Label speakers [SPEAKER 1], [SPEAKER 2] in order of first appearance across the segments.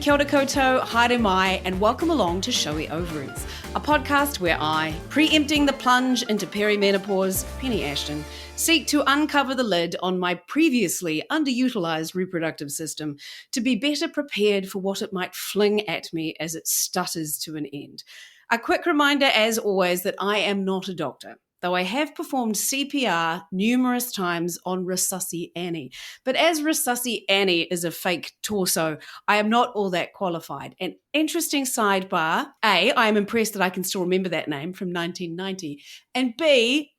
[SPEAKER 1] kia ora koutou, haere mai, and welcome along to Showy Ovaries, a podcast where I, preempting the plunge into perimenopause, Penny Ashton, seek to uncover the lid on my previously underutilised reproductive system to be better prepared for what it might fling at me as it stutters to an end. A quick reminder, as always, that I am not a doctor, though I have performed CPR numerous times on Resusci Annie. But as Resusci Annie is a fake torso, I am not all that qualified. An interesting sidebar, A, I am impressed that I can still remember that name from 1990. And B,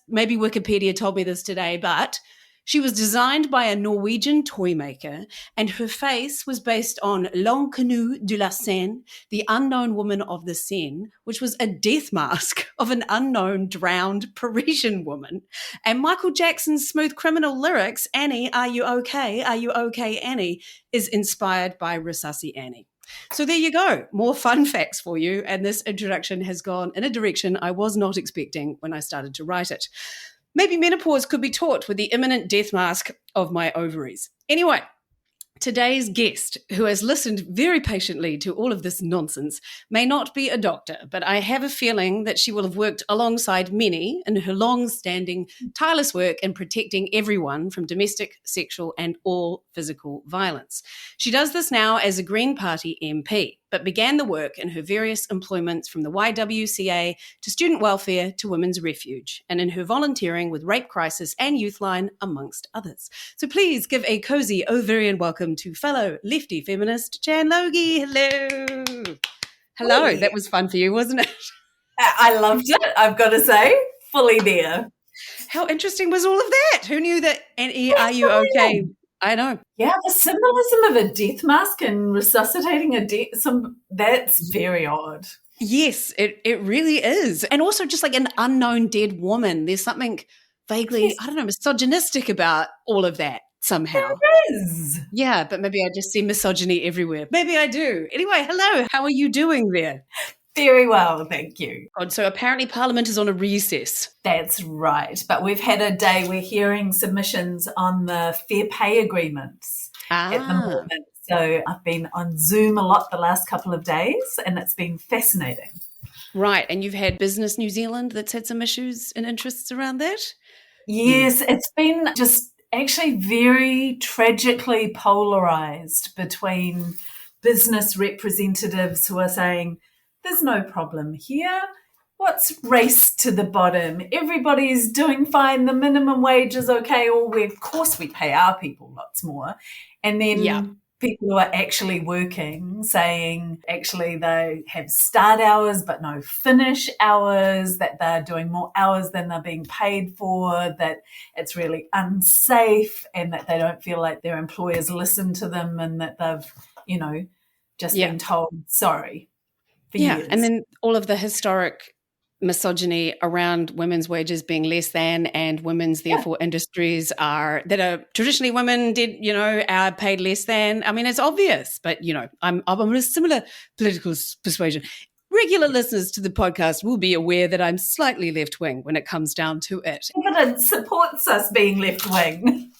[SPEAKER 1] maybe Wikipedia told me this today, but she was designed by a Norwegian toy maker, and her face was based on L'inconnue de la Seine, the unknown woman of the Seine, which was a death mask of an unknown drowned Parisian woman. And Michael Jackson's Smooth Criminal lyrics, Annie, are you okay? Are you okay, Annie, is inspired by Resusci Annie. So there you go, more fun facts for you, and this introduction has gone in a direction I was not expecting when I started to write it. Maybe menopause could be taught with the imminent death mask of my ovaries. Anyway, today's guest, who has listened very patiently to all of this nonsense, may not be a doctor, but I have a feeling that she will have worked alongside many in her long-standing, tireless work in protecting everyone from domestic, sexual, and all physical violence. She does this now as a Green Party MP, but began the work in her various employments from the YWCA to student welfare to Women's Refuge, and in her volunteering with Rape Crisis and Youthline, amongst others. So please give a cozy ovarian welcome to fellow lefty feminist Jan Logie. Hello. Hello.
[SPEAKER 2] Hey.
[SPEAKER 1] That was fun for you, wasn't it?
[SPEAKER 2] I loved it, I've got to say. Fully there.
[SPEAKER 1] How interesting was all of that? Who knew that? And are you okay? I know.
[SPEAKER 2] Yeah, the symbolism of a death mask and resuscitating that's very odd.
[SPEAKER 1] Yes, it really is. And also just like an unknown dead woman. There's something vaguely, I don't know, misogynistic about all of that somehow.
[SPEAKER 2] There is.
[SPEAKER 1] Yeah, but maybe I just see misogyny everywhere. Maybe I do. Anyway, hello. How are you doing there?
[SPEAKER 2] Very well, thank you.
[SPEAKER 1] God, so apparently Parliament is on a recess.
[SPEAKER 2] That's right. But we've had a day, we're hearing submissions on the fair pay agreements at the moment. So I've been on Zoom a lot the last couple of days, and it's been fascinating.
[SPEAKER 1] Right, and you've had Business New Zealand that's had some issues and interests around that?
[SPEAKER 2] Yes, it's been just actually very tragically polarised between business representatives who are saying, there's no problem here. What's race to the bottom? Everybody's doing fine. The minimum wage is okay. Or of course we pay our people lots more. And then people who are actually working saying actually they have start hours but no finish hours, that they're doing more hours than they're being paid for, that it's really unsafe, and that they don't feel like their employers listen to them, and that they've, just been told sorry.
[SPEAKER 1] Yeah, and then all of the historic misogyny around women's wages being less than, and women's therefore industries that are traditionally women are paid less than. I mean, it's obvious, but I'm a similar political persuasion. Regular listeners to the podcast will be aware that I'm slightly left-wing when it comes down to it.
[SPEAKER 2] Evidence supports us being left-wing.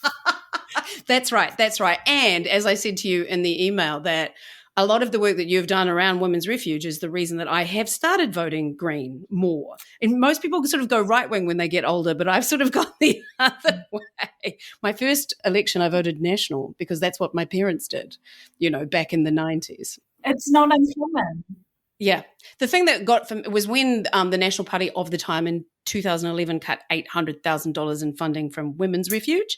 [SPEAKER 1] That's right. And as I said to you in the email, that a lot of the work that you've done around Women's Refuge is the reason that I have started voting Green more. And most people sort of go right-wing when they get older, but I've sort of gone the other way. My first election, I voted National because that's what my parents did, back in the 90s.
[SPEAKER 2] It's not uncommon.
[SPEAKER 1] Yeah. The thing that got from was when the National Party of the time in 2011 cut $800,000 in funding from Women's Refuge.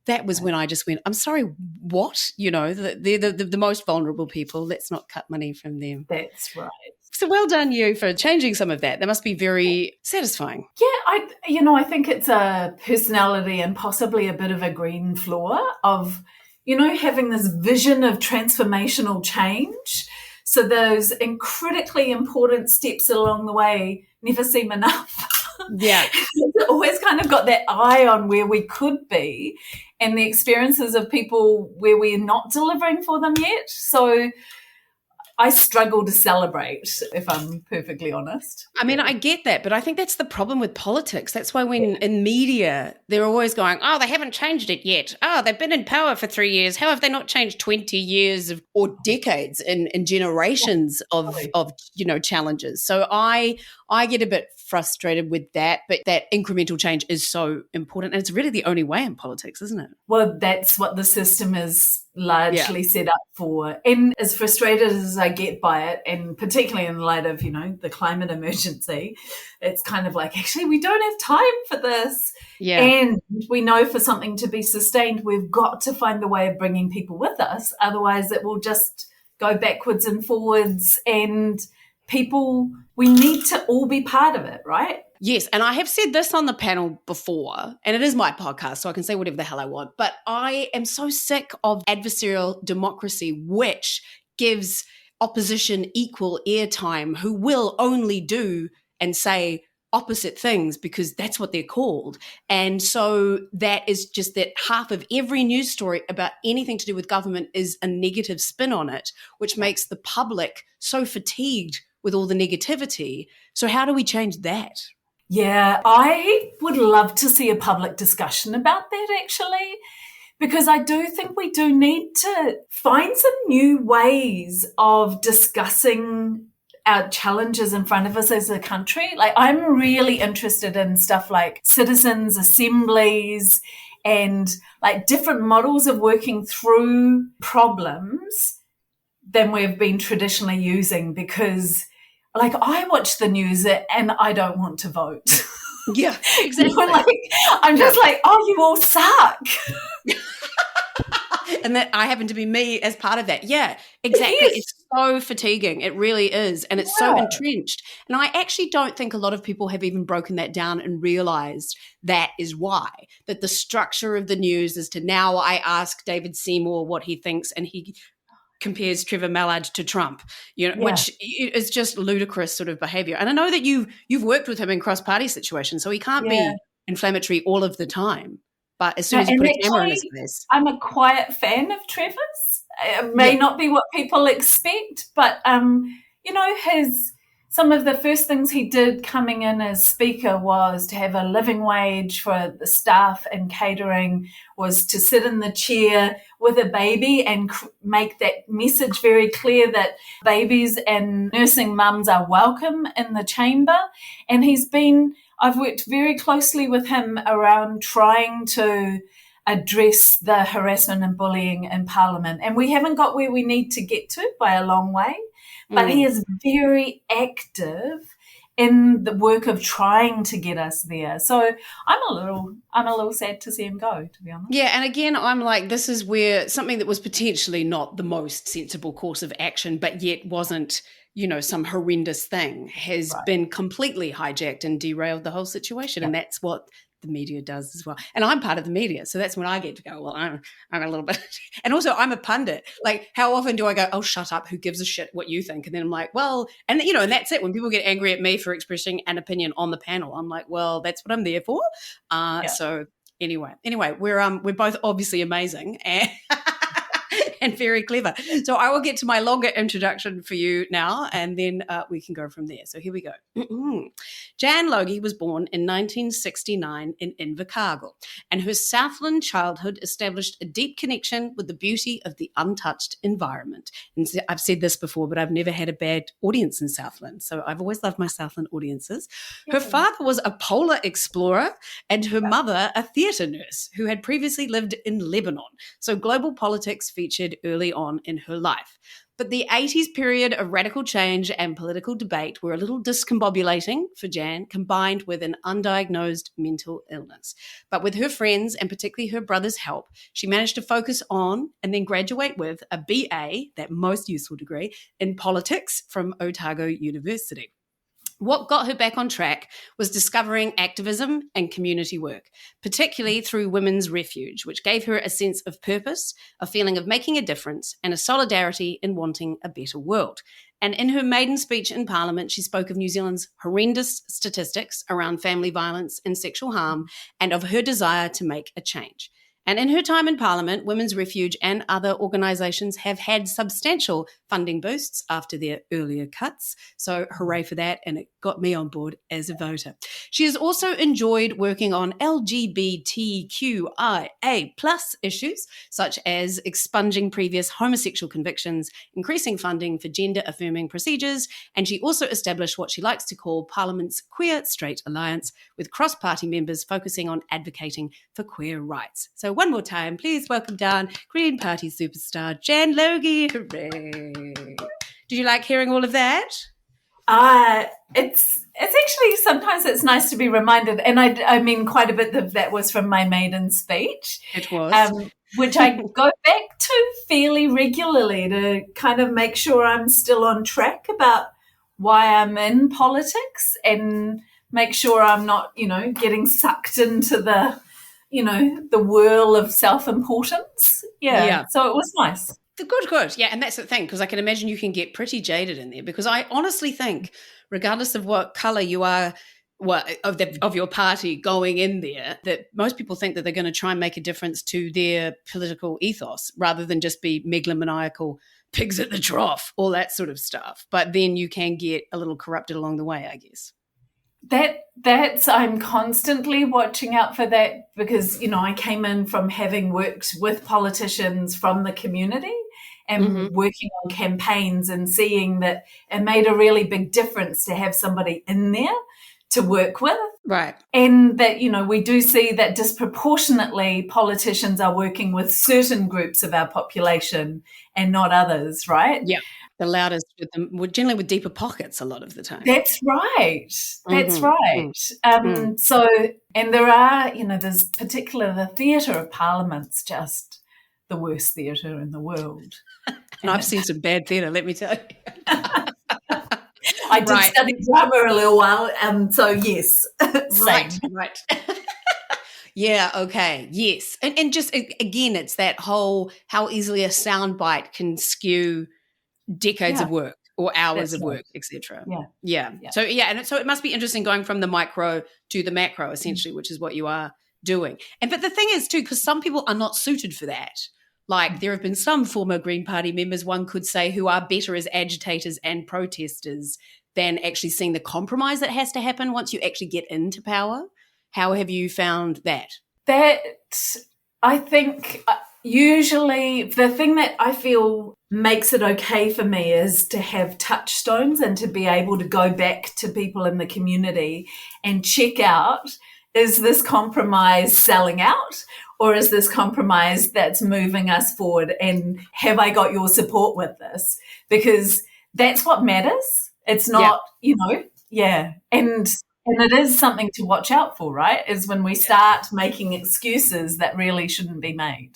[SPEAKER 1] That was when I just went, I'm sorry, what? They're the most vulnerable people. Let's not cut money from them.
[SPEAKER 2] That's right.
[SPEAKER 1] So well done you for changing some of that. That must be very satisfying.
[SPEAKER 2] Yeah, I think it's a personality and possibly a bit of a green flaw of, having this vision of transformational change. So those critically important steps along the way never seem enough.
[SPEAKER 1] Yeah.
[SPEAKER 2] It's always kind of got that eye on where we could be and the experiences of people where we're not delivering for them yet. So I struggle to celebrate, if I'm perfectly honest.
[SPEAKER 1] I mean, I get that, but I think that's the problem with politics. That's why when in media, they're always going, oh, they haven't changed it yet. Oh, they've been in power for 3 years. How have they not changed 20 years or decades and generations of challenges? So I get a bit frustrated with that, but that incremental change is so important. And it's really the only way in politics, isn't it?
[SPEAKER 2] Well, that's what the system is largely set up for. And as frustrated as I get by it, and particularly in light of, the climate emergency, it's kind of like, actually, we don't have time for this.
[SPEAKER 1] Yeah.
[SPEAKER 2] And we know for something to be sustained, we've got to find the way of bringing people with us. Otherwise, it will just go backwards and forwards, and we need to all be part of it, right?
[SPEAKER 1] Yes, and I have said this on the panel before, and it is my podcast, so I can say whatever the hell I want, but I am so sick of adversarial democracy, which gives opposition equal airtime, who will only do and say opposite things because that's what they're called. And so that is just that half of every news story about anything to do with government is a negative spin on it, which makes the public so fatigued with all the negativity. So how do we change that?
[SPEAKER 2] Yeah, I would love to see a public discussion about that, actually, because I do think we do need to find some new ways of discussing our challenges in front of us as a country. Like, I'm really interested in stuff like citizens' assemblies and like different models of working through problems than we've been traditionally using, because like, I watch the news and I don't want to vote.
[SPEAKER 1] Yeah, exactly.
[SPEAKER 2] I'm just like, oh, you all suck.
[SPEAKER 1] And that I happen to be me as part of that. Yeah, exactly. It's so fatiguing. It really is. And it's so entrenched. And I actually don't think a lot of people have even broken that down and realized that is why. That the structure of the news is to now I ask David Seymour what he thinks, and he compares Trevor Mallard to Trump, which is just ludicrous sort of behavior. And I know that you've worked with him in cross-party situations, so he can't be inflammatory all of the time. But as soon as you put a camera in his face.
[SPEAKER 2] I'm a quiet fan of Trevor's. It may not be what people expect, but, some of the first things he did coming in as speaker was to have a living wage for the staff and catering, was to sit in the chair with a baby and make that message very clear that babies and nursing mums are welcome in the chamber. And I've worked very closely with him around trying to address the harassment and bullying in Parliament. And we haven't got where we need to get to by a long way. But he is very active in the work of trying to get us there. So I'm a little sad to see him go, to be honest.
[SPEAKER 1] Yeah, and again, I'm like, this is where something that was potentially not the most sensible course of action, but yet wasn't, some horrendous thing, has been completely hijacked and derailed the whole situation. And that's what the media does as well. And I'm part of the media, so that's when I get to go, well, I'm a little bit, and also I'm a pundit. Like, how often do I go, oh, shut up, who gives a shit what you think? And then I'm like, well, and and that's it. When people get angry at me for expressing an opinion on the panel, I'm like, well, that's what I'm there for. So anyway, we're both obviously amazing and very clever. So I will get to my longer introduction for you now, and then we can go from there. So here we go. Jan Logie was born in 1969 in Invercargill, and her Southland childhood established a deep connection with the beauty of the untouched environment. And I've said this before, but I've never had a bad audience in Southland, so I've always loved my Southland audiences. Her father was a polar explorer, and her mother a theatre nurse who had previously lived in Lebanon. So global politics featured early on in her life. But the 80s period of radical change and political debate were a little discombobulating for Jan, combined with an undiagnosed mental illness. But with her friends, and particularly her brother's help, she managed to focus on and then graduate with a BA, that most useful degree, in politics from Otago University. What got her back on track was discovering activism and community work, particularly through Women's Refuge, which gave her a sense of purpose, a feeling of making a difference, and a solidarity in wanting a better world. And in her maiden speech in Parliament, she spoke of New Zealand's horrendous statistics around family violence and sexual harm, and of her desire to make a change. And in her time in Parliament, Women's Refuge and other organisations have had substantial funding boosts after their earlier cuts. So hooray for that, and it got me on board as a voter. She has also enjoyed working on LGBTQIA+ issues, such as expunging previous homosexual convictions, increasing funding for gender-affirming procedures, and she also established what she likes to call Parliament's Queer Straight Alliance, with cross-party members focusing on advocating for queer rights. So one more time, please welcome down Green Party superstar Jan Logie. Hooray! Did you like hearing all of that?
[SPEAKER 2] It's actually, sometimes it's nice to be reminded, and I mean quite a bit of that was from my maiden speech.
[SPEAKER 1] It was.
[SPEAKER 2] Which I go back to fairly regularly to kind of make sure I'm still on track about why I'm in politics and make sure I'm not, getting sucked into the whirl of self-importance. Yeah. So it was nice.
[SPEAKER 1] Good. Yeah, and that's the thing, because I can imagine you can get pretty jaded in there, because I honestly think, regardless of what colour you are, of your party going in there, that most people think that they're going to try and make a difference to their political ethos rather than just be megalomaniacal, pigs at the trough, all that sort of stuff. But then you can get a little corrupted along the way, I guess.
[SPEAKER 2] That's I'm constantly watching out for that, because I came in from having worked with politicians from the community and working on campaigns and seeing that it made a really big difference to have somebody in there to work with.
[SPEAKER 1] Right.
[SPEAKER 2] And that, we do see that disproportionately politicians are working with certain groups of our population and not others, right?
[SPEAKER 1] Yeah. The loudest with them, generally with deeper pockets a lot of the time.
[SPEAKER 2] That's right. So, and there are, there's the theatre of Parliament's just the worst theatre in the world.
[SPEAKER 1] And I've seen some bad theatre, let me tell you.
[SPEAKER 2] I did study drama a little while, so yes.
[SPEAKER 1] Right. Yeah, okay, yes. And just, again, it's that whole how easily a soundbite can skew decades of work or hours of work, etc. Yeah. So it must be interesting going from the micro to the macro, essentially, which is what you are doing. But the thing is too, because some people are not suited for that. Like there have been some former Green Party members, one could say, who are better as agitators and protesters than actually seeing the compromise that has to happen once you actually get into power. How have you found that?
[SPEAKER 2] That, I think, usually the thing that I feel makes it okay for me is to have touchstones and to be able to go back to people in the community and check out, is this compromise selling out, or is this compromise that's moving us forward, and have I got your support with this? Because that's what matters. It's not, and it is something to watch out for, right? Is when we start making excuses that really shouldn't be made.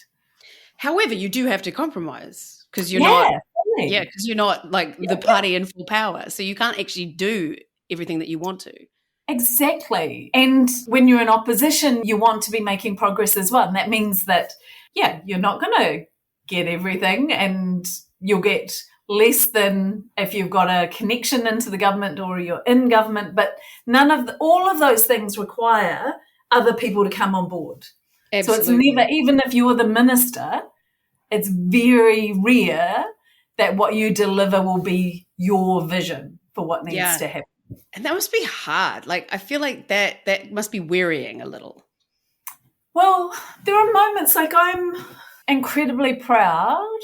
[SPEAKER 1] However, you do have to compromise because you're not like the party in full power. So you can't actually do everything that you want to.
[SPEAKER 2] Exactly. And when you're in opposition, you want to be making progress as well. And that means that, you're not going to get everything, and you'll get less than if you've got a connection into the government or you're in government. But all of those things require other people to come on board. Absolutely. So it's never, even if you're the minister, it's very rare that what you deliver will be your vision for what needs to happen.
[SPEAKER 1] And that must be hard. Like, I feel like that must be wearying a little.
[SPEAKER 2] Well, there are moments, like I'm incredibly proud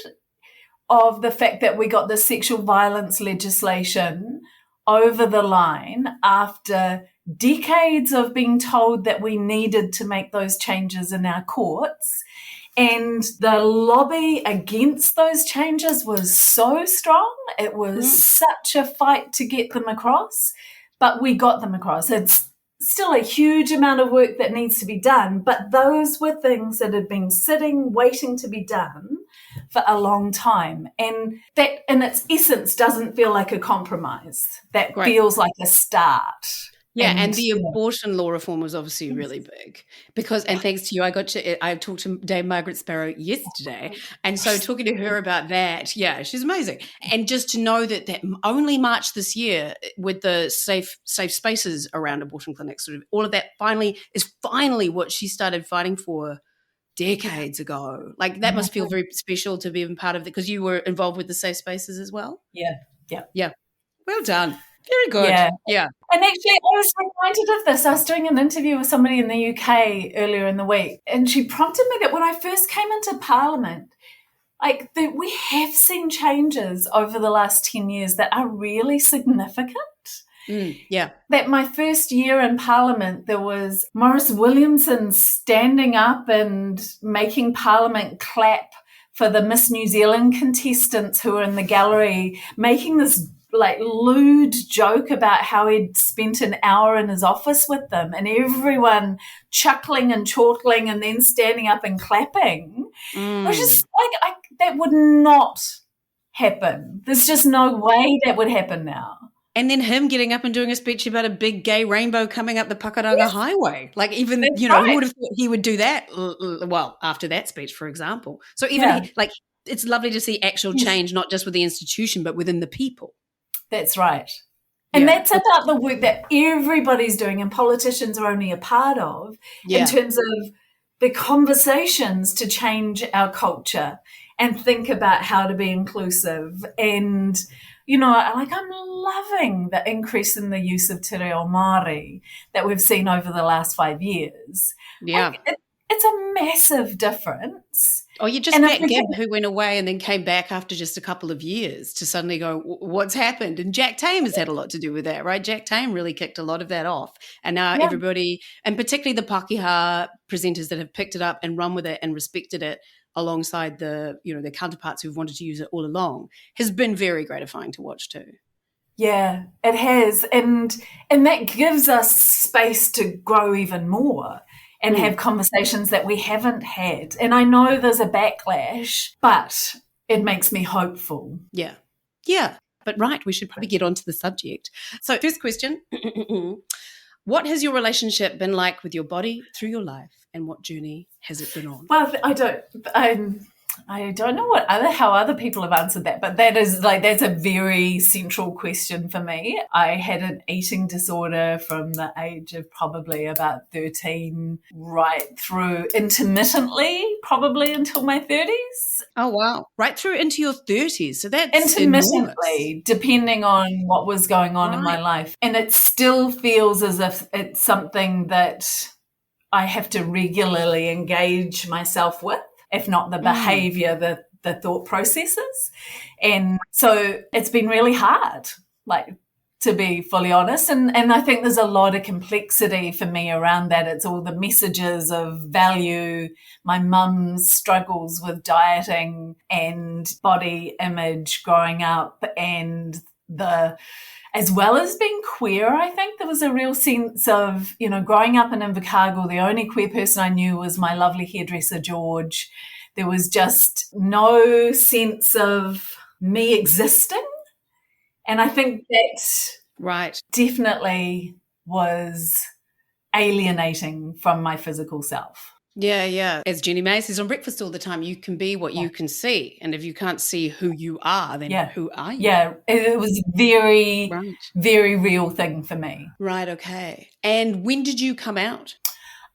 [SPEAKER 2] of the fact that we got the sexual violence legislation over the line after decades of being told that we needed to make those changes in our courts. And the lobby against those changes was so strong. It was such a fight to get them across, but we got them across. It's still a huge amount of work that needs to be done, but those were things that had been sitting, waiting to be done for a long time. And that, in its essence, doesn't feel like a compromise. That feels like a start.
[SPEAKER 1] Yeah, and the abortion law reform was obviously really big because, and thanks to you, I talked to Dame Margaret Sparrow yesterday, and so talking to her about that, she's amazing. And just to know that only March this year with the safe spaces around abortion clinics, sort of all of that is finally what she started fighting for decades ago. Like that must feel very special to be a part of it because you were involved with the safe spaces as well.
[SPEAKER 2] Yeah.
[SPEAKER 1] Well done. Very good. Yeah.
[SPEAKER 2] And actually, I was reminded of this. I was doing an interview with somebody in the UK earlier in the week, and she prompted me that when I first came into Parliament, we have seen changes over the last 10 years that are really significant. That my first year in Parliament, there was Maurice Williamson standing up and making Parliament clap for the Miss New Zealand contestants who were in the gallery, making this lewd joke about how he'd spent an hour in his office with them, and everyone chuckling and chortling and then standing up and clapping. It was just that would not happen. There's just no way that would happen now.
[SPEAKER 1] And then him getting up and doing a speech about a big gay rainbow coming up the Pakuranga Highway. Like even, who would have thought he would do that? Well, after that speech, for example. So even it's lovely to see actual change, not just with the institution, but within the people.
[SPEAKER 2] That's right. And that's about the work that everybody's doing and politicians are only a part of in terms of the conversations to change our culture and think about how to be inclusive. And, I'm loving the increase in the use of te reo Māori that we've seen over the last 5 years.
[SPEAKER 1] Yeah.
[SPEAKER 2] It's a massive difference.
[SPEAKER 1] Oh, you just met Gib, who went away and then came back after just a couple of years to suddenly go, what's happened? And Jack Tame has had a lot to do with that, right? Jack Tame really kicked a lot of that off. And now everybody, and particularly the Pākehā presenters that have picked it up and run with it and respected it alongside their counterparts who've wanted to use it all along, has been very gratifying to watch too.
[SPEAKER 2] Yeah, it has. And that gives us space to grow even more and have conversations that we haven't had. And I know there's a backlash, but it makes me hopeful.
[SPEAKER 1] Yeah. Yeah. But right, we should probably get on to the subject. So first question, what has your relationship been like with your body through your life and what journey has it been on?
[SPEAKER 2] Well, I don't know how other people have answered that, but that's a very central question for me. I had an eating disorder from the age of probably about 13 right through intermittently, probably until my 30s.
[SPEAKER 1] Oh, wow. Right through into your 30s. So that's
[SPEAKER 2] intermittently,
[SPEAKER 1] enormous.
[SPEAKER 2] Depending on what was going on in my life. And it still feels as if it's something that I have to regularly engage myself with. If not the behavior, the thought processes. And so it's been really hard, to be fully honest. And I think there's a lot of complexity for me around that. It's all the messages of value, my mum's struggles with dieting and body image growing up, and as well as being queer, I think there was a real sense of, growing up in Invercargill, the only queer person I knew was my lovely hairdresser, George. There was just no sense of me existing. And I think that definitely was alienating from my physical self.
[SPEAKER 1] Yeah, yeah. As Jenny May says on Breakfast all the time, you can be what you can see. And if you can't see who you are, then who are you?
[SPEAKER 2] Yeah, it was a very, very real thing for me.
[SPEAKER 1] Right, okay. And when did you come out?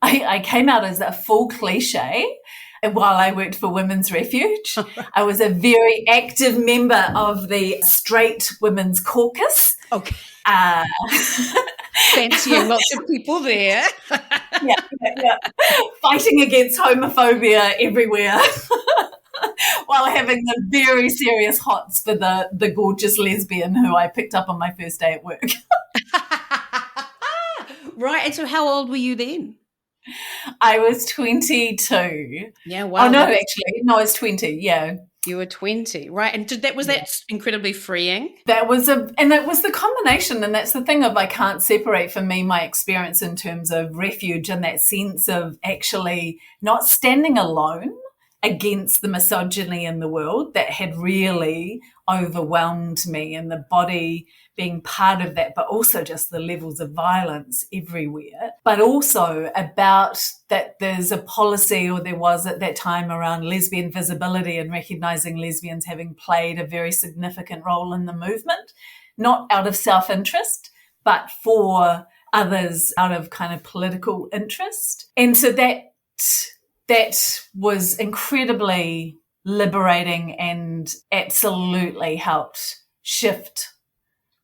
[SPEAKER 2] I came out as a full cliche while I worked for Women's Refuge. I was a very active member of the Straight Women's Caucus.
[SPEAKER 1] Okay. Fancying lots of people there.
[SPEAKER 2] Yeah. Fighting against homophobia everywhere while having the very serious hots for the gorgeous lesbian who I picked up on my first day at work.
[SPEAKER 1] Right. And so how old were you then?
[SPEAKER 2] I was 22.
[SPEAKER 1] Yeah, wow.
[SPEAKER 2] Oh, no, actually. No, I was 20, yeah.
[SPEAKER 1] You were 20, right? And that incredibly freeing?
[SPEAKER 2] And it was the combination, and that's the thing of I can't separate for me my experience in terms of refuge and that sense of actually not standing alone against the misogyny in the world that had really overwhelmed me, and the body being part of that, but also just the levels of violence everywhere. But also about that there's a policy, or there was at that time, around lesbian visibility and recognising lesbians having played a very significant role in the movement, not out of self-interest, but for others out of kind of political interest. And so that that was incredibly liberating and absolutely helped shift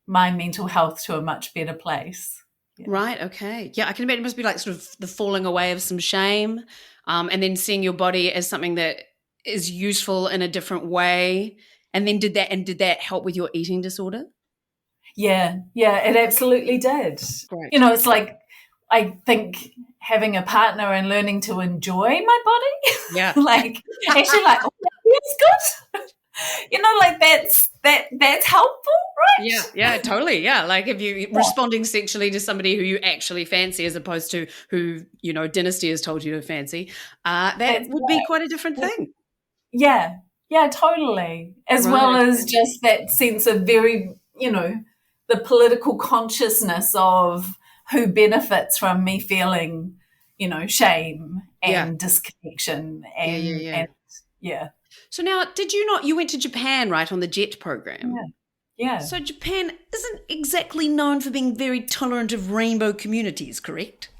[SPEAKER 2] my mental health to a much better place. Yeah.
[SPEAKER 1] Right. Okay. Yeah, I can imagine it must be like sort of the falling away of some shame, and then seeing your body as something that is useful in a different way. And then did that help with your eating disorder?
[SPEAKER 2] Yeah, it absolutely did.
[SPEAKER 1] Great.
[SPEAKER 2] It's like, I think having a partner and learning to enjoy my body,
[SPEAKER 1] Yeah.
[SPEAKER 2] like actually like, oh, that's good. Like that's helpful, right?
[SPEAKER 1] Yeah, totally. Yeah. Like if you responding sexually to somebody who you actually fancy as opposed to who, Dynasty has told you to fancy, that would be quite a different thing.
[SPEAKER 2] Yeah, totally. As well as just that sense of very, the political consciousness of who benefits from me feeling, shame and disconnection and
[SPEAKER 1] So now, did you not, you went to Japan, right, on the JET program?
[SPEAKER 2] Yeah.
[SPEAKER 1] So Japan isn't exactly known for being very tolerant of rainbow communities, correct?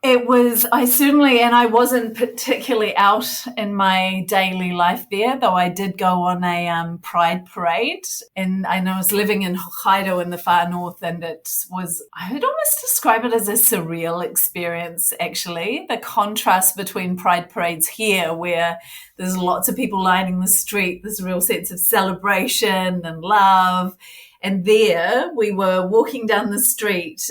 [SPEAKER 2] It was, and I wasn't particularly out in my daily life there, though I did go on a pride parade. And I know I was living in Hokkaido in the far north, and I would almost describe it as a surreal experience, actually. The contrast between pride parades here, where there's lots of people lining the street, there's a real sense of celebration and love. And there we were walking down the street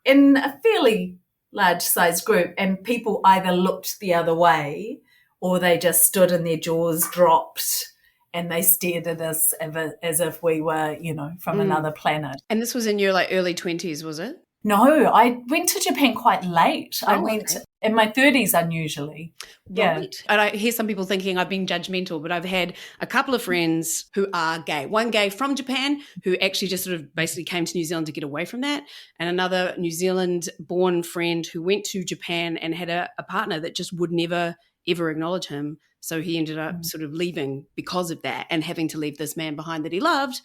[SPEAKER 2] in a fairly large-sized group, and people either looked the other way or they just stood and their jaws dropped and they stared at us as if we were, from another planet.
[SPEAKER 1] And this was in your early 20s, was it?
[SPEAKER 2] No, I went to Japan quite late. I went in my 30s unusually. Yeah.
[SPEAKER 1] Right. And I hear some people thinking I've been judgmental, but I've had a couple of friends who are gay. One gay from Japan who actually just sort of basically came to New Zealand to get away from that, and another New Zealand-born friend who went to Japan and had a partner that just would never, ever acknowledge him. So he ended up sort of leaving because of that and having to leave this man behind that he loved,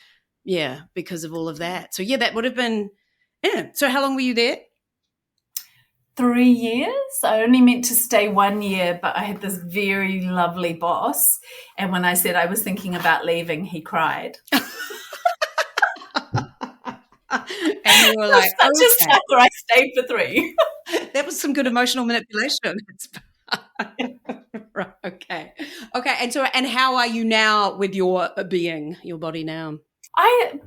[SPEAKER 1] because of all of that. So, that would have been... Yeah. So how long were you there?
[SPEAKER 2] 3 years. I only meant to stay 1 year, but I had this very lovely boss. And when I said I was thinking about leaving, he cried.
[SPEAKER 1] And you were like,
[SPEAKER 2] just after I stayed for 3.
[SPEAKER 1] That was some good emotional manipulation. Right. Okay. And how are you now with your being, your body now?
[SPEAKER 2] I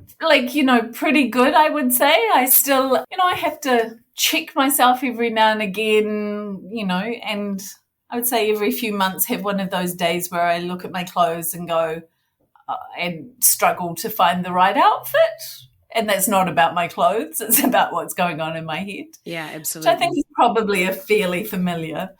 [SPEAKER 2] pretty good, I would say. I still, I have to check myself every now and again, and I would say every few months have one of those days where I look at my clothes and go and struggle to find the right outfit. And that's not about my clothes. It's about what's going on in my head.
[SPEAKER 1] Yeah, absolutely.
[SPEAKER 2] Which I think is probably a fairly familiar.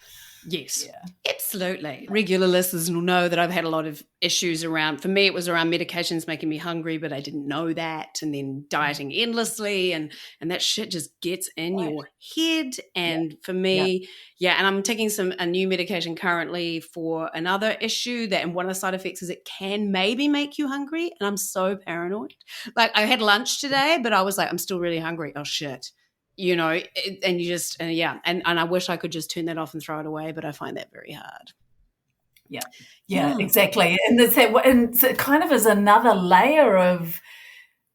[SPEAKER 1] Yes, absolutely. Regular listeners will know that I've had a lot of issues around, for me, it was around medications making me hungry, but I didn't know that. And then dieting endlessly and that shit just gets in your head. And for me, and I'm taking a new medication currently for another issue and one of the side effects is it can maybe make you hungry. And I'm so paranoid. Like I had lunch today, but I was like, I'm still really hungry. Oh shit. And you just, and I wish I could just turn that off and throw it away, but I find that very hard.
[SPEAKER 2] Yeah, exactly. And it kind of is another layer of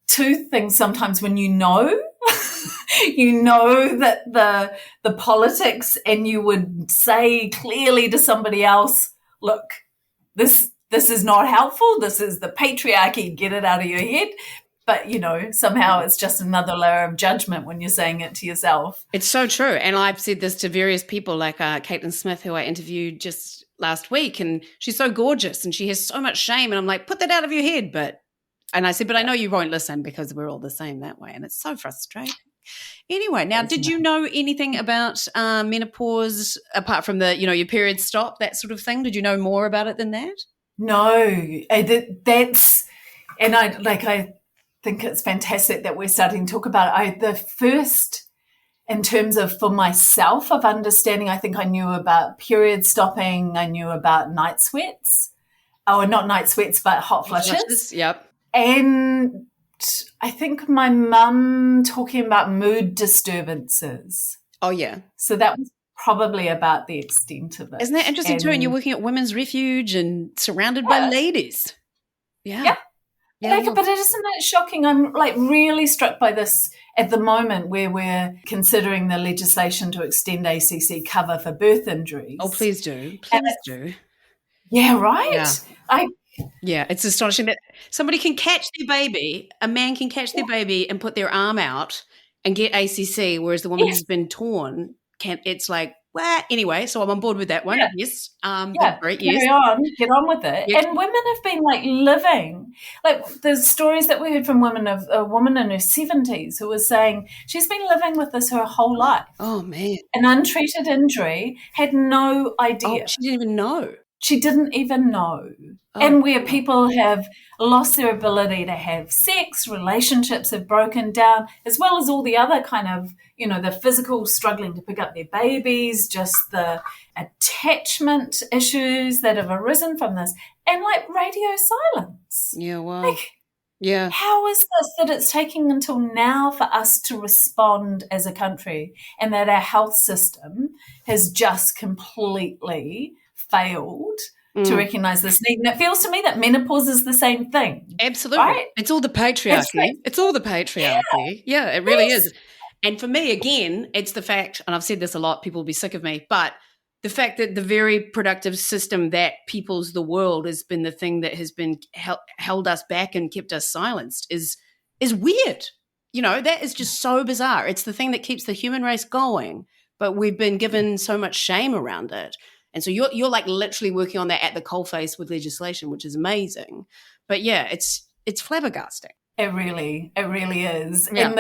[SPEAKER 2] two things sometimes when you know that the politics, and you would say clearly to somebody else, look, this is not helpful. This is the patriarchy. Get it out of your head. But, somehow it's just another layer of judgment when you're saying it to yourself.
[SPEAKER 1] It's so true. And I've said this to various people like Caitlin Smith, who I interviewed just last week. And she's so gorgeous and she has so much shame. And I'm like, put that out of your head. And I said, but I know you won't listen because we're all the same that way. And it's so frustrating. Anyway, now, did you know anything about menopause apart from your period stop, that sort of thing? Did you know more about it than that?
[SPEAKER 2] No, I think it's fantastic that we're starting to talk about it. The first, in terms of for myself of understanding, I think I knew about period stopping. I knew about night sweats. Oh, not night sweats, but hot flushes.
[SPEAKER 1] Yep.
[SPEAKER 2] And I think my mum talking about mood disturbances.
[SPEAKER 1] Oh, yeah.
[SPEAKER 2] So that was probably about the extent of it.
[SPEAKER 1] Isn't that interesting too? And you're working at Women's Refuge and surrounded by ladies. Yeah.
[SPEAKER 2] But isn't it shocking? I'm like really struck by this at the moment where we're considering the legislation to extend ACC cover for birth injuries.
[SPEAKER 1] Oh, please do. Please do.
[SPEAKER 2] Yeah, right?
[SPEAKER 1] Yeah. It's astonishing that somebody can catch their baby, a man can catch their baby and put their arm out and get ACC, whereas the woman who's been torn can't. It's like, well, anyway, so I'm on board with that one. Yes. Great. Yes.
[SPEAKER 2] Get on with it. Yeah. And women have been like living, like there's stories that we heard from women of a woman in her 70s who was saying she's been living with this her whole life.
[SPEAKER 1] Oh, man.
[SPEAKER 2] An untreated injury, had no idea.
[SPEAKER 1] Oh, she didn't even know.
[SPEAKER 2] She didn't even know. And where people have lost their ability to have sex, relationships have broken down, as well as all the other kind of, the physical struggling to pick up their babies, just the attachment issues that have arisen from this, and like radio silence.
[SPEAKER 1] Yeah, wow. Yeah.
[SPEAKER 2] How is this that it's taking until now for us to respond as a country, and that our health system has just completely failed to recognise this need? And it feels to me that menopause is the same thing.
[SPEAKER 1] Absolutely.
[SPEAKER 2] Right?
[SPEAKER 1] It's all the patriarchy. It's all the patriarchy. Yeah, it really is. And for me, again, it's the fact, and I've said this a lot, people will be sick of me, but the fact that the very productive system that peoples the world has been the thing that has been held us back and kept us silenced is weird. That is just so bizarre. It's the thing that keeps the human race going, but we've been given so much shame around it. And so you're like literally working on that at the coalface with legislation, which is amazing. But yeah, it's flabbergasting.
[SPEAKER 2] It really is. Yeah. And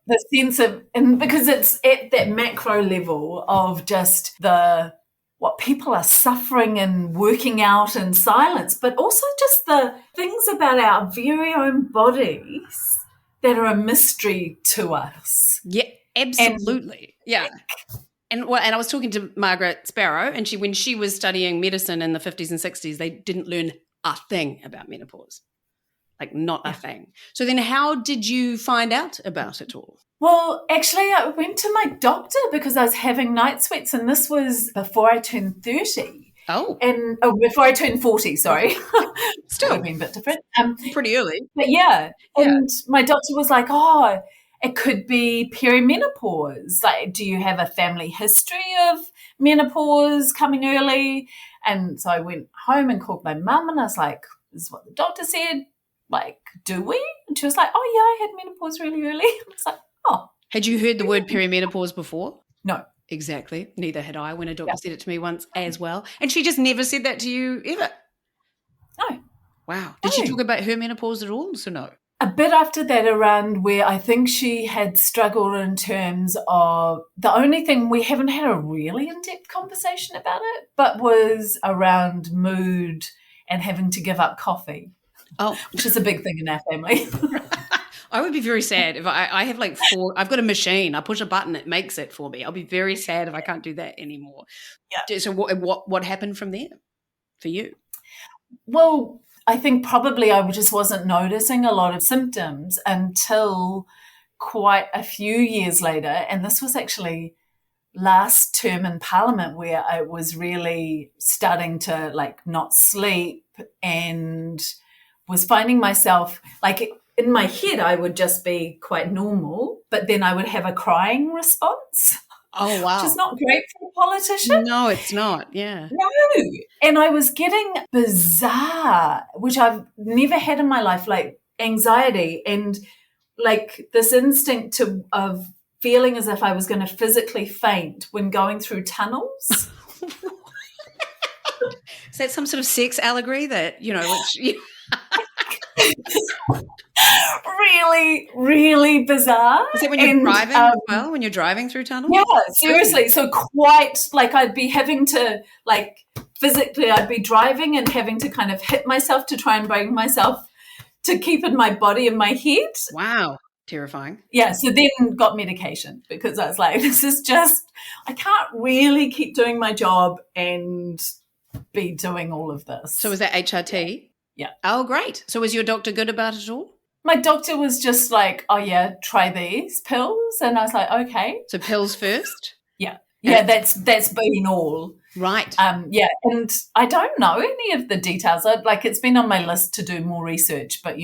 [SPEAKER 2] the sense of, and because it's at that macro level of just what people are suffering and working out in silence, but also just the things about our very own bodies that are a mystery to us.
[SPEAKER 1] Yeah, absolutely. And I was talking to Margaret Sparrow, and when she was studying medicine in the 50s and 60s, they didn't learn a thing about menopause, like not a thing. So then how did you find out about it all?
[SPEAKER 2] Well, actually, I went to my doctor because I was having night sweats, and this was before I turned 30.
[SPEAKER 1] Oh.
[SPEAKER 2] And before I turned 40, sorry.
[SPEAKER 1] Still.
[SPEAKER 2] Would have been a bit different.
[SPEAKER 1] Pretty early.
[SPEAKER 2] But and my doctor was like, it could be perimenopause. Like, do you have a family history of menopause coming early? And so I went home and called my mum, and I was like, this is what the doctor said. Like, do we? And she was like, oh, yeah, I had menopause really early. I was like, oh.
[SPEAKER 1] Had you heard the word perimenopause before?
[SPEAKER 2] No.
[SPEAKER 1] Exactly. Neither had I when a doctor said it to me once as well. And she just never said that to you ever?
[SPEAKER 2] No.
[SPEAKER 1] Wow. Did she talk about her menopause at all? So no.
[SPEAKER 2] A bit after that, around where I think she had struggled in terms of the only thing, we haven't had a really in-depth conversation about it, but was around mood and having to give up coffee.
[SPEAKER 1] Oh,
[SPEAKER 2] which is a big thing in our family.
[SPEAKER 1] I would be very sad if I have like 4. I've got a machine. I push a button, it makes it for me. I'll be very sad if I can't do that anymore. Yeah. So what happened from there for you?
[SPEAKER 2] Well, I think probably I just wasn't noticing a lot of symptoms until quite a few years later. And this was actually last term in Parliament, where I was really starting to like not sleep and was finding myself like in my head, I would just be quite normal, but then I would have a crying response.
[SPEAKER 1] Oh, wow.
[SPEAKER 2] Which is not great for a politician.
[SPEAKER 1] No, it's not. Yeah.
[SPEAKER 2] No. And I was getting bizarre, which I've never had in my life, like anxiety and like this instinct of feeling as if I was going to physically faint when going through tunnels.
[SPEAKER 1] Is that some sort of sex allegory that, which...
[SPEAKER 2] Really, really bizarre.
[SPEAKER 1] Is it when you're driving as well? When you're driving through tunnels?
[SPEAKER 2] Yeah, seriously. So quite like I'd be having to like physically I'd be driving and having to kind of hit myself to try and bring myself to keep in my body and my head.
[SPEAKER 1] Wow. Terrifying.
[SPEAKER 2] Yeah, so then got medication because I was like, this is just, I can't really keep doing my job and be doing all of this.
[SPEAKER 1] So was that HRT?
[SPEAKER 2] Yeah.
[SPEAKER 1] Oh, great. So was your doctor good about it all?
[SPEAKER 2] My doctor was just like, oh, yeah, try these pills. And I was like, okay.
[SPEAKER 1] So pills first?
[SPEAKER 2] Yeah. Yeah, that's been all.
[SPEAKER 1] Right.
[SPEAKER 2] Yeah, and I don't know any of the details. It's been on my list to do more research, but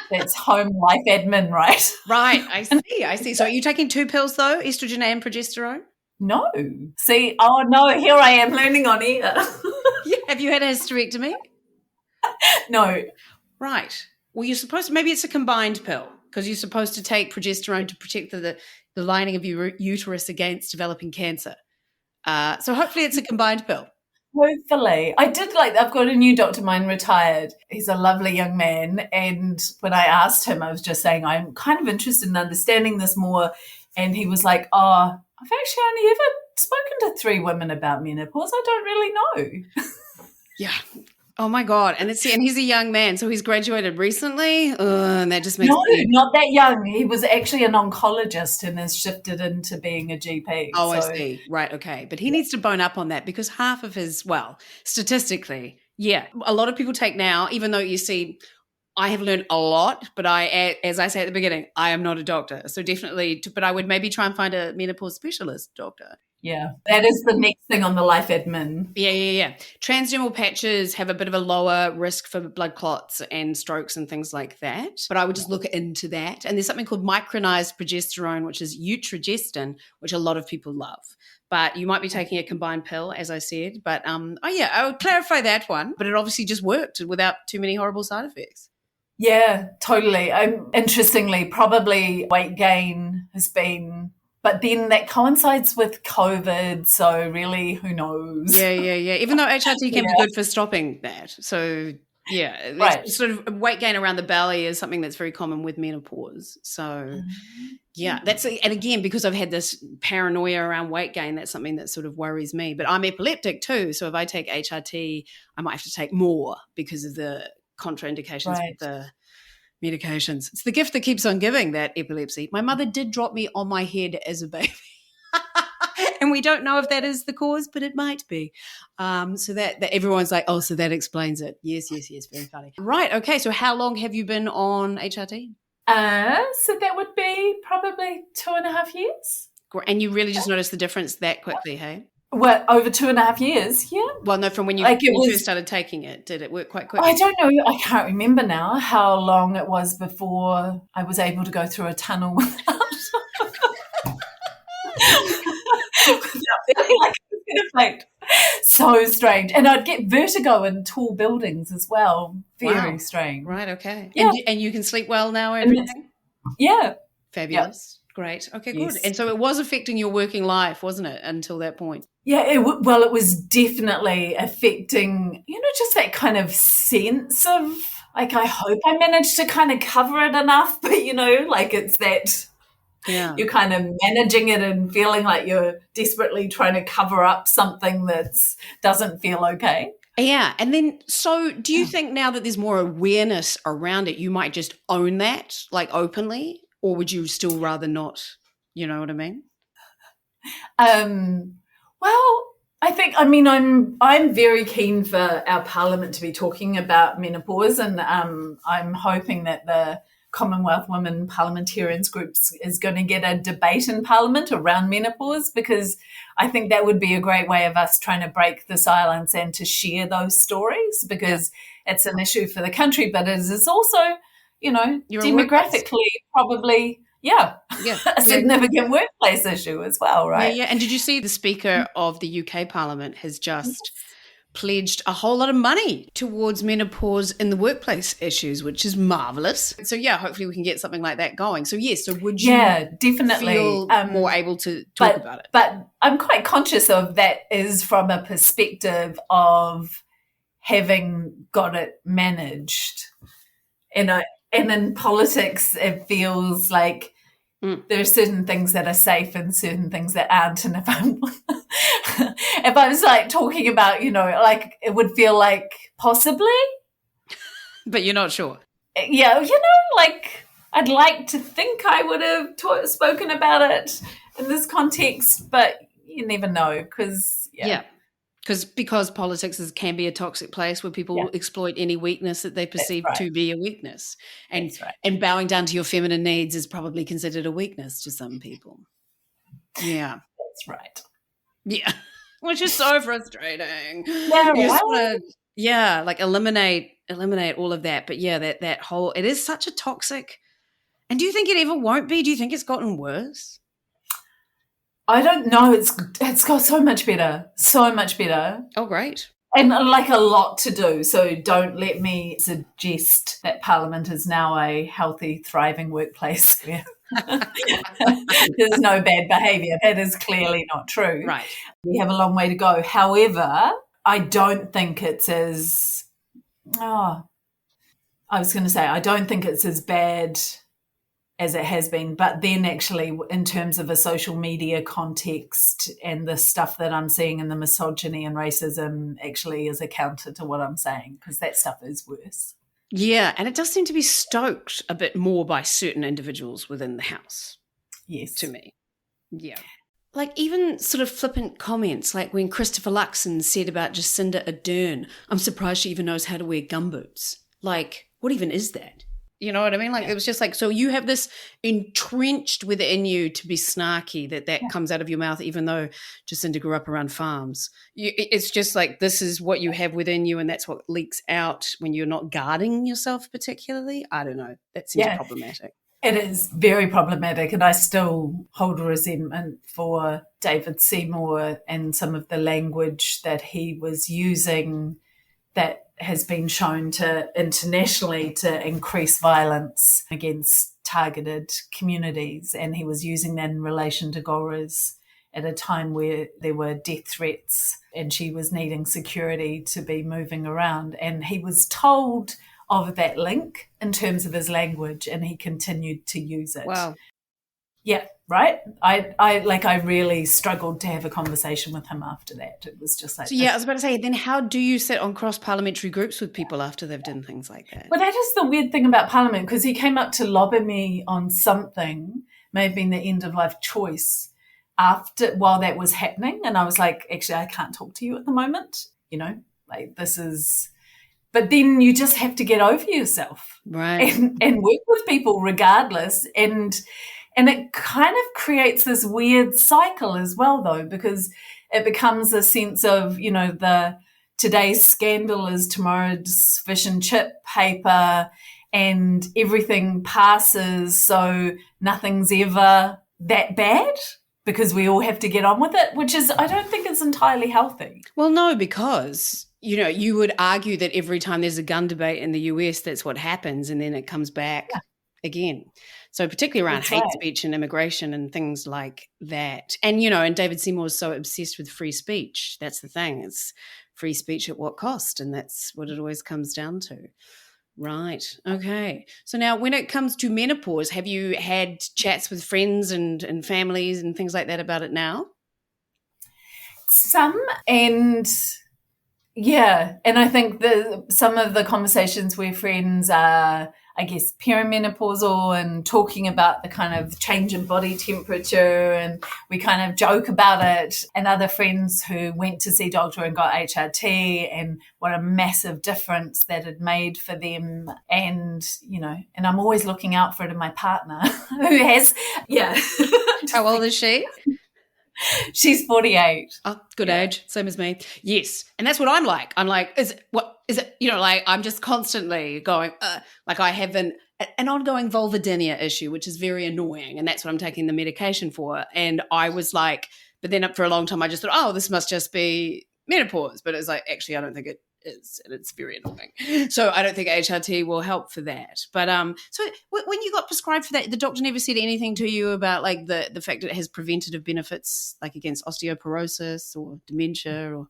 [SPEAKER 2] that's home life admin, right?
[SPEAKER 1] Right. I see. So are you taking 2 pills though, estrogen and progesterone?
[SPEAKER 2] No. See, oh no, here I am learning on air.
[SPEAKER 1] Yeah. Have you had a hysterectomy?
[SPEAKER 2] No.
[SPEAKER 1] Right. Well, you're supposed to, maybe it's a combined pill because you're supposed to take progesterone to protect the lining of your uterus against developing cancer. So hopefully it's a combined pill.
[SPEAKER 2] Hopefully. I've got a new doctor, mine retired. He's a lovely young man. And when I asked him, I was just saying, I'm kind of interested in understanding this more. And he was like, oh, I've actually only ever spoken to 3 women about menopause. I don't really know.
[SPEAKER 1] Yeah. Oh my God. And he's a young man. So he's graduated recently. And that just makes
[SPEAKER 2] not that young. He was actually an oncologist and has shifted into being a GP.
[SPEAKER 1] Oh, so. I see. Right. Okay. But he needs to bone up on that because half of statistically, yeah, a lot of people take now, even though you see, I have learned a lot, but as I say at the beginning, I am not a doctor. So definitely, but I would maybe try and find a menopause specialist doctor.
[SPEAKER 2] Yeah, that is the next thing on the life admin.
[SPEAKER 1] Yeah. Transdermal patches have a bit of a lower risk for blood clots and strokes and things like that. But I would just look into that. And there's something called micronized progesterone, which is utrogestin, which a lot of people love. But you might be taking a combined pill, as I said. But I would clarify that one. But it obviously just worked without too many horrible side effects.
[SPEAKER 2] Yeah, totally. Interestingly, probably weight gain has been, but then that coincides with COVID. So really, who knows?
[SPEAKER 1] Yeah. Even though HRT can be good for stopping that. So yeah, right. Sort of weight gain around the belly is something that's very common with menopause. So yeah, and again, because I've had this paranoia around weight gain, that's something that sort of worries me. But I'm epileptic too. So if I take HRT, I might have to take more because of the contraindications with the medications. It's the gift that keeps on giving, that epilepsy. My mother did drop me on my head as a baby. And we don't know if that is the cause, but it might be. So that everyone's like, oh, so that explains it. Yes, very funny. Right, okay, so how long have you been on HRT?
[SPEAKER 2] So that would be probably 2.5 years.
[SPEAKER 1] And you really just noticed the difference that quickly, hey?
[SPEAKER 2] Well, over 2.5 years, yeah.
[SPEAKER 1] Well, no, from when you first started taking it, did it work quite quickly?
[SPEAKER 2] I don't know. I can't remember now how long it was before I was able to go through a tunnel without feeling like it was going to fade. So strange. And I'd get vertigo in tall buildings as well. Very strange.
[SPEAKER 1] Right, okay. Yeah. And you can sleep well now and everything?
[SPEAKER 2] Yeah.
[SPEAKER 1] Fabulous. Yep. Great. Okay, good. Yes. And so it was affecting your working life, wasn't it, until that point?
[SPEAKER 2] Yeah, it was definitely affecting, just that kind of sense of, I hope I managed to kind of cover it enough, but, it's that you're kind of managing it and feeling like you're desperately trying to cover up something that doesn't feel okay.
[SPEAKER 1] Yeah. And then, so do you think now that there's more awareness around it, you might just own that, openly? Or would you still rather not? You know what I mean?
[SPEAKER 2] Well, I think, I'm very keen for our parliament to be talking about menopause, and I'm hoping that the Commonwealth Women Parliamentarians Groups is going to get a debate in Parliament around menopause, because I think that would be a great way of us trying to break the silence and to share those stories, because it's an issue for the country, but it is also, demographically probably, a significant workplace issue as well, right?
[SPEAKER 1] Yeah. And did you see the Speaker of the UK Parliament has just pledged a whole lot of money towards menopause in the workplace issues, which is marvellous. So, hopefully we can get something like that going. So, so would you
[SPEAKER 2] definitely
[SPEAKER 1] feel more able to talk about it?
[SPEAKER 2] But I'm quite conscious of that is from a perspective of having got it managed. And in politics, it feels like there are certain things that are safe and certain things that aren't. And if I was talking about, it would feel like possibly.
[SPEAKER 1] But you're not sure.
[SPEAKER 2] Yeah, I'd like to think I would have spoken about it in this context, but you never know because,
[SPEAKER 1] Because politics can be a toxic place where people exploit any weakness that they perceive to be a weakness. And bowing down to your feminine needs is probably considered a weakness to some people. Yeah.
[SPEAKER 2] right.
[SPEAKER 1] Yeah, which is so frustrating.
[SPEAKER 2] Yeah,
[SPEAKER 1] You just
[SPEAKER 2] right?
[SPEAKER 1] want to, like eliminate all of that. But yeah, that whole, it is such a toxic. And do you think it ever won't be? Do you think it's gotten worse?
[SPEAKER 2] I don't know. It's got so much better. So much better.
[SPEAKER 1] Oh, great.
[SPEAKER 2] And like a lot to do. So don't let me suggest that Parliament is now a healthy, thriving workplace where there's no bad behaviour. That is clearly not true.
[SPEAKER 1] Right.
[SPEAKER 2] We have a long way to go. However, I don't think it's as, I was going to say, I don't think it's as bad as it has been. But then actually, in terms of a social media context and the stuff that I'm seeing in the misogyny and racism actually is a counter to what I'm saying, because that stuff is worse.
[SPEAKER 1] Yeah, and it does seem to be stoked a bit more by certain individuals within the House.
[SPEAKER 2] Yes.
[SPEAKER 1] To me. Yeah. Like even sort of flippant comments, like when Christopher Luxon said about Jacinda Ardern, I'm surprised she even knows how to wear gumboots. Like, what even is that? You know what I mean? Like, It was just like, so you have this entrenched within you to be snarky that comes out of your mouth, even though Jacinda grew up around farms. It's just like, this is what you have within you, and that's what leaks out when you're not guarding yourself particularly. I don't know. That seems problematic.
[SPEAKER 2] It is very problematic, and I still hold resentment for David Seymour and some of the language that he was using that has been shown to internationally to increase violence against targeted communities. And he was using that in relation to Goras at a time where there were death threats and she was needing security to be moving around. And he was told of that link in terms of his language, and he continued to use it.
[SPEAKER 1] Wow.
[SPEAKER 2] Yeah, right? I really struggled to have a conversation with him after that. It was just like...
[SPEAKER 1] So I was about to say, then how do you sit on cross-parliamentary groups with people after they've done things like that?
[SPEAKER 2] Well, that is the weird thing about Parliament, because he came up to lobby me on something, may have been the end of life choice, while that was happening. And I was like, actually, I can't talk to you at the moment. You know, like this is... But then you just have to get over yourself,
[SPEAKER 1] right,
[SPEAKER 2] and work with people regardless. And it kind of creates this weird cycle as well, though, because it becomes a sense of, you know, today's scandal is tomorrow's fish and chip paper, and everything passes, so nothing's ever that bad because we all have to get on with it, which is, I don't think it's entirely healthy.
[SPEAKER 1] Well, no, because... You know, you would argue that every time there's a gun debate in the US, that's what happens, and then it comes back again. So particularly around hate speech and immigration and things like that. And, you know, and David Seymour is so obsessed with free speech. That's the thing. It's free speech at what cost? And that's what it always comes down to. Right. Okay. So now when it comes to menopause, have you had chats with friends and families and things like that about it now?
[SPEAKER 2] Some, and... Yeah, and I think some of the conversations where friends are, I guess, perimenopausal and talking about the kind of change in body temperature, and we kind of joke about it, and other friends who went to see a doctor and got HRT and what a massive difference that it made for them. And, you know, and I'm always looking out for it in my partner who has,
[SPEAKER 1] How old is she?
[SPEAKER 2] She's 48.
[SPEAKER 1] Oh, good age. Same as me. Yes. And that's what I'm like. I'm like, is it, you know, like I'm just constantly going, like I have an ongoing vulvodynia issue, which is very annoying. And that's what I'm taking the medication for. And I was like, but then for a long time, I just thought, oh, this must just be menopause. But it's like, actually, I don't think it is. And it's very annoying. So I don't think HRT will help for that. But so when you got prescribed for that, the doctor never said anything to you about like the fact that it has preventative benefits, like against osteoporosis or dementia or,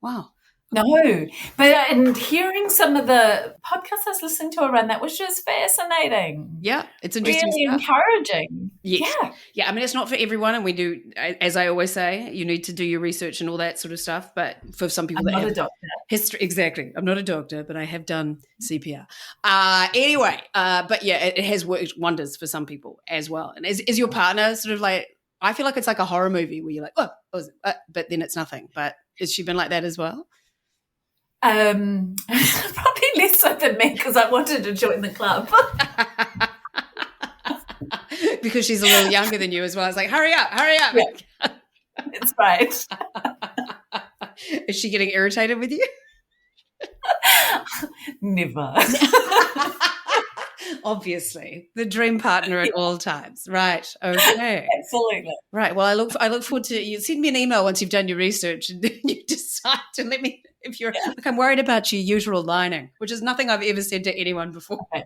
[SPEAKER 1] wow.
[SPEAKER 2] No, but and hearing some of the podcasts I was listening to around that was just fascinating.
[SPEAKER 1] Yeah, it's interesting.
[SPEAKER 2] Really
[SPEAKER 1] stuff.
[SPEAKER 2] Encouraging.
[SPEAKER 1] Yes. Yeah. I mean, it's not for everyone, and we do, as I always say, you need to do your research and all that sort of stuff. But for some people,
[SPEAKER 2] I'm not a doctor.
[SPEAKER 1] History, exactly. I'm not a doctor, but I have done CPR. Anyway, but yeah, it has worked wonders for some people as well. And is your partner sort of like? I feel like it's like a horror movie where you're like, but then it's nothing. But has she been like that as well?
[SPEAKER 2] Probably less so than me because I wanted to join the club.
[SPEAKER 1] Because she's a little younger than you as well. I was like, hurry up.
[SPEAKER 2] Yeah. That's right.
[SPEAKER 1] Is she getting irritated with you?
[SPEAKER 2] Never.
[SPEAKER 1] Obviously, the dream partner at all times. Right. Okay.
[SPEAKER 2] Absolutely.
[SPEAKER 1] Right. Well, I look forward to you. Send me an email once you've done your research and then you decide to let me. If you're like, I'm worried about your uterine lining, which is nothing I've ever said to anyone before.
[SPEAKER 2] Okay.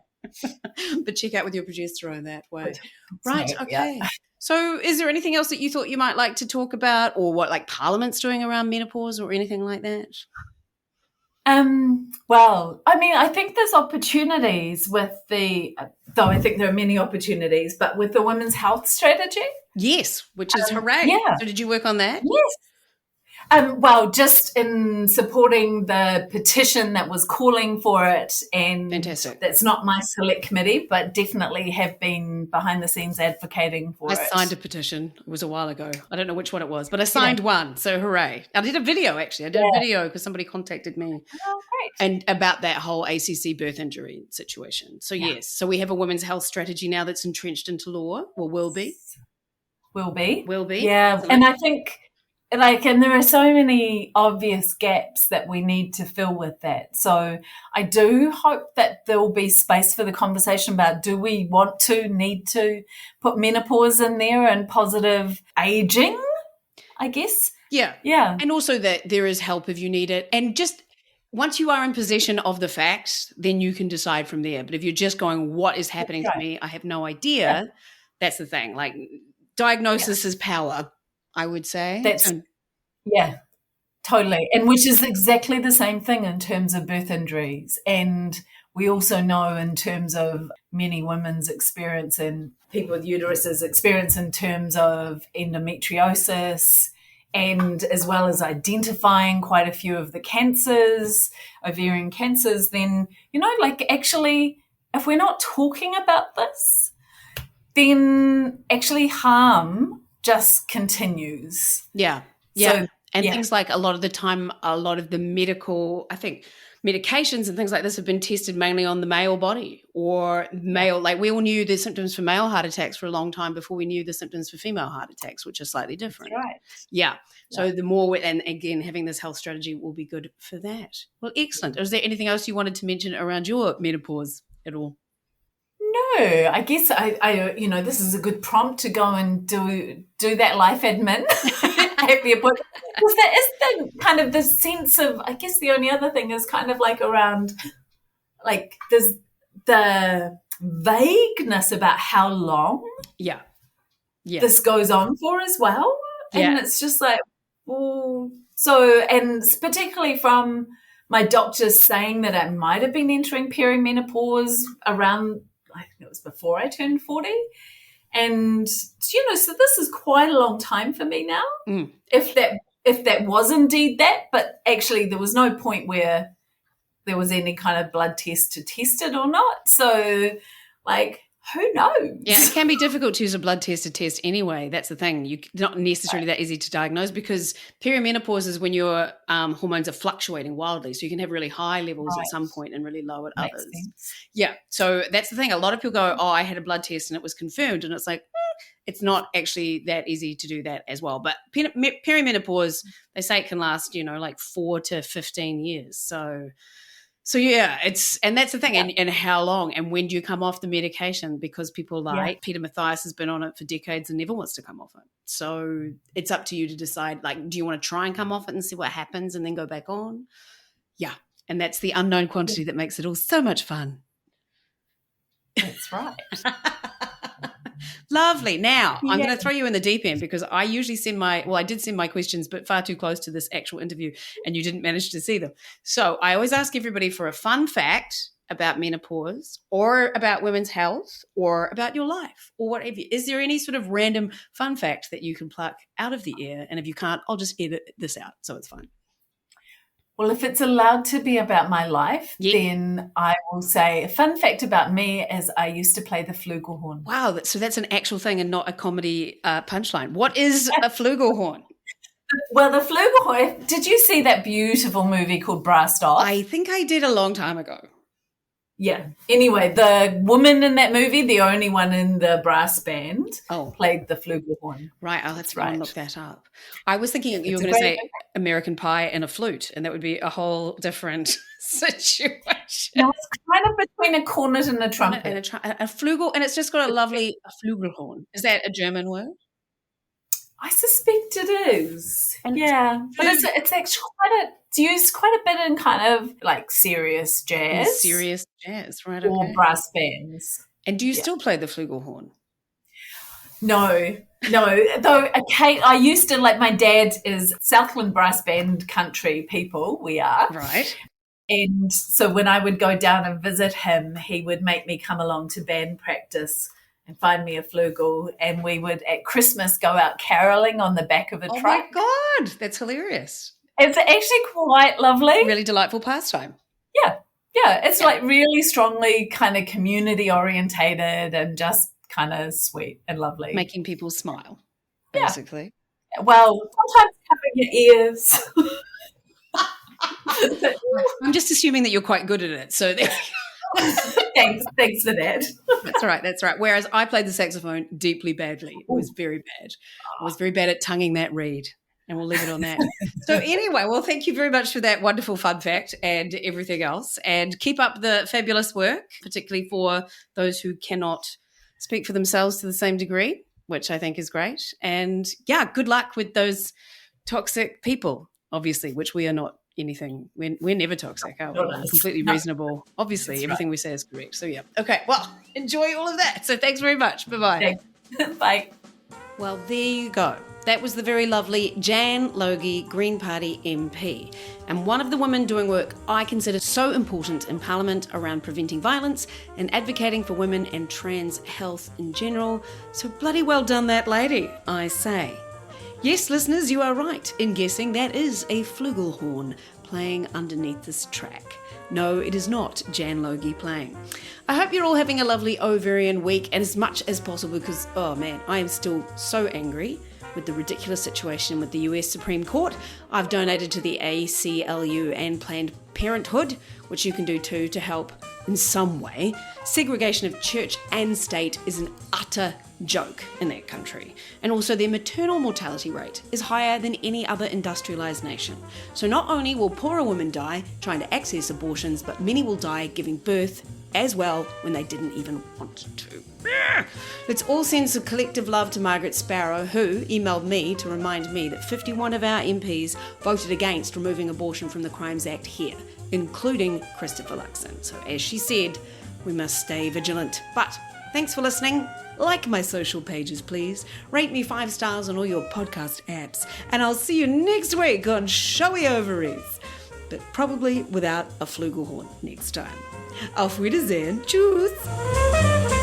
[SPEAKER 1] But check out with your producer on that way.
[SPEAKER 2] Good.
[SPEAKER 1] Right.
[SPEAKER 2] So,
[SPEAKER 1] Okay.
[SPEAKER 2] yeah.
[SPEAKER 1] So, is there anything else that you thought you might like to talk about, or what like Parliament's doing around menopause, or anything like that?
[SPEAKER 2] Well, I mean, I think there's opportunities with though I think there are many opportunities, but with the women's health strategy.
[SPEAKER 1] Yes, which is hooray.
[SPEAKER 2] Yeah.
[SPEAKER 1] So, did you work on that?
[SPEAKER 2] Yes. Well, just in supporting the petition that was calling for it, and
[SPEAKER 1] Fantastic.
[SPEAKER 2] That's not my select committee, but definitely have been behind the scenes advocating for it.
[SPEAKER 1] I signed a petition. It was a while ago. I don't know which one it was, but I signed one. So hooray. I did a video, actually. I did a video because somebody contacted me.
[SPEAKER 2] Oh, great.
[SPEAKER 1] And about that whole ACC birth injury situation. So, yes. So we have a women's health strategy now that's entrenched into law, or will be.
[SPEAKER 2] Will be.
[SPEAKER 1] Yeah.
[SPEAKER 2] And I think... and there are so many obvious gaps that we need to fill with that. So I do hope that there will be space for the conversation about, do we need to put menopause in there and positive aging, I guess.
[SPEAKER 1] Yeah.
[SPEAKER 2] Yeah.
[SPEAKER 1] And also that there is help if you need it. And just once you are in possession of the facts, then you can decide from there. But if you're just going, what is happening to me? I have no idea. That's the thing. Like, diagnosis is power, I would say.
[SPEAKER 2] Yeah, totally. And which is exactly the same thing in terms of birth injuries. And we also know in terms of many women's experience and people with uteruses experience in terms of endometriosis, and as well as identifying quite a few of the cancers, ovarian cancers, then, actually, if we're not talking about this, then actually harm just continues.
[SPEAKER 1] Yeah.
[SPEAKER 2] So,
[SPEAKER 1] things like a lot of the time, a lot of the medications and things like this have been tested mainly on the male body or male. Like, we all knew the symptoms for male heart attacks for a long time before we knew the symptoms for female heart attacks, which are slightly different.
[SPEAKER 2] That's right.
[SPEAKER 1] Yeah. So the more, and again, having this health strategy will be good for that. Well, excellent. Is there anything else you wanted to mention around your menopause at all?
[SPEAKER 2] No, I guess I this is a good prompt to go and do that life admin. Because there is the kind of the sense of, I guess the only other thing is kind of like around, like, there's the vagueness about how long this goes on for as well. And it's just like, and particularly from my doctor saying that I might have been entering perimenopause around, I think it was before I turned 40. And, so this is quite a long time for me now, if that was indeed that. But actually there was no point where there was any kind of blood test to test it or not. So, like, who knows?
[SPEAKER 1] Yeah, it can be difficult to use a blood test to test anyway. That's the thing. It's not necessarily that easy to diagnose, because perimenopause is when your hormones are fluctuating wildly. So you can have really high levels at some point and really low at others.
[SPEAKER 2] Sense.
[SPEAKER 1] Yeah. So that's the thing. A lot of people go, I had a blood test and it was confirmed. And it's like, it's not actually that easy to do that as well. But perimenopause, they say it can last, like 4 to 15 years. So yeah, and that's the thing, and how long, and when do you come off the medication? Because people like Peter Mathias has been on it for decades and never wants to come off it. So it's up to you to decide, like, do you want to try and come off it and see what happens and then go back on? Yeah, and that's the unknown quantity that makes it all so much fun.
[SPEAKER 2] That's right.
[SPEAKER 1] Lovely. Now, I'm going to throw you in the deep end, because I usually I did send my questions, but far too close to this actual interview, and you didn't manage to see them. So I always ask everybody for a fun fact about menopause or about women's health or about your life or whatever. Is there any sort of random fun fact that you can pluck out of the air? And if you can't, I'll just edit this out, so it's fine.
[SPEAKER 2] Well, if it's allowed to be about my life, then I will say a fun fact about me is I used to play the flugelhorn.
[SPEAKER 1] Wow, so that's an actual thing and not a comedy punchline. What is a flugelhorn?
[SPEAKER 2] Well, the flugelhorn, did you see that beautiful movie called Brassed Off?
[SPEAKER 1] I think I did a long time ago.
[SPEAKER 2] Yeah. Anyway, the woman in that movie, the only one in the brass band, played the flugelhorn.
[SPEAKER 1] Right, I'll have to go and look that up. I was thinking you were going to say American Pie and a flute, and that would be a whole different situation.
[SPEAKER 2] No, it's kind of between a cornet and a trumpet.
[SPEAKER 1] And a flugel, and it's just got a flugelhorn. Is that a German word?
[SPEAKER 2] I suspect it is. But it's actually it's used quite a bit in kind of like serious jazz.
[SPEAKER 1] Serious jazz, right?
[SPEAKER 2] Or brass bands.
[SPEAKER 1] And do you still play the flugelhorn?
[SPEAKER 2] No. Though I used to, like, my dad is Southland brass band country people, we are.
[SPEAKER 1] Right.
[SPEAKER 2] And so when I would go down and visit him, he would make me come along to band practice and find me a flugel, and we would at Christmas go out caroling on the back of a truck.
[SPEAKER 1] Oh my God, that's hilarious.
[SPEAKER 2] It's actually quite lovely.
[SPEAKER 1] Really delightful pastime.
[SPEAKER 2] Yeah, it's like really strongly kind of community orientated and just kind of sweet and lovely.
[SPEAKER 1] Making people smile, basically.
[SPEAKER 2] Yeah. Well, sometimes covering your ears.
[SPEAKER 1] I'm just assuming that you're quite good at it, so
[SPEAKER 2] Thanks for that.
[SPEAKER 1] That's right. Whereas I played the saxophone deeply badly. It was very bad. I was very bad at tonguing that reed, and we'll leave it on that. So anyway, well, thank you very much for that wonderful fun fact and everything else. And keep up the fabulous work, particularly for those who cannot speak for themselves to the same degree, which I think is great. And good luck with those toxic people, obviously, which we are not. Anything. We're never toxic, are we? We're completely reasonable. Obviously, that's everything we say is correct. So, yeah. Okay, well, enjoy all of that. So thanks very much. Bye-bye.
[SPEAKER 2] Bye.
[SPEAKER 1] Well, there you go. That was the very lovely Jan Logie, Green Party MP, and one of the women doing work I consider so important in Parliament around preventing violence and advocating for women and trans health in general. So bloody well done, that lady, I say. Yes, listeners, you are right in guessing that is a flugelhorn playing underneath this track. No, it is not Jan Logie playing. I hope you're all having a lovely ovarian week, and as much as possible, because, oh man, I am still so angry with the ridiculous situation with the US Supreme Court. I've donated to the ACLU and Planned Parenthood, which you can do too to help in some way. Segregation of church and state is an utter joke in that country. And also their maternal mortality rate is higher than any other industrialised nation. So not only will poorer women die trying to access abortions, but many will die giving birth as well when they didn't even want to. Let's all send some collective love to Margaret Sparrow, who emailed me to remind me that 51 of our MPs voted against removing abortion from the Crimes Act here, including Christopher Luxon. So as she said, we must stay vigilant. But thanks for listening. Like my social pages, please. Rate me 5 stars on all your podcast apps. And I'll see you next week on Showy Ovaries. But probably without a flugelhorn next time. Auf Wiedersehen. Tschüss.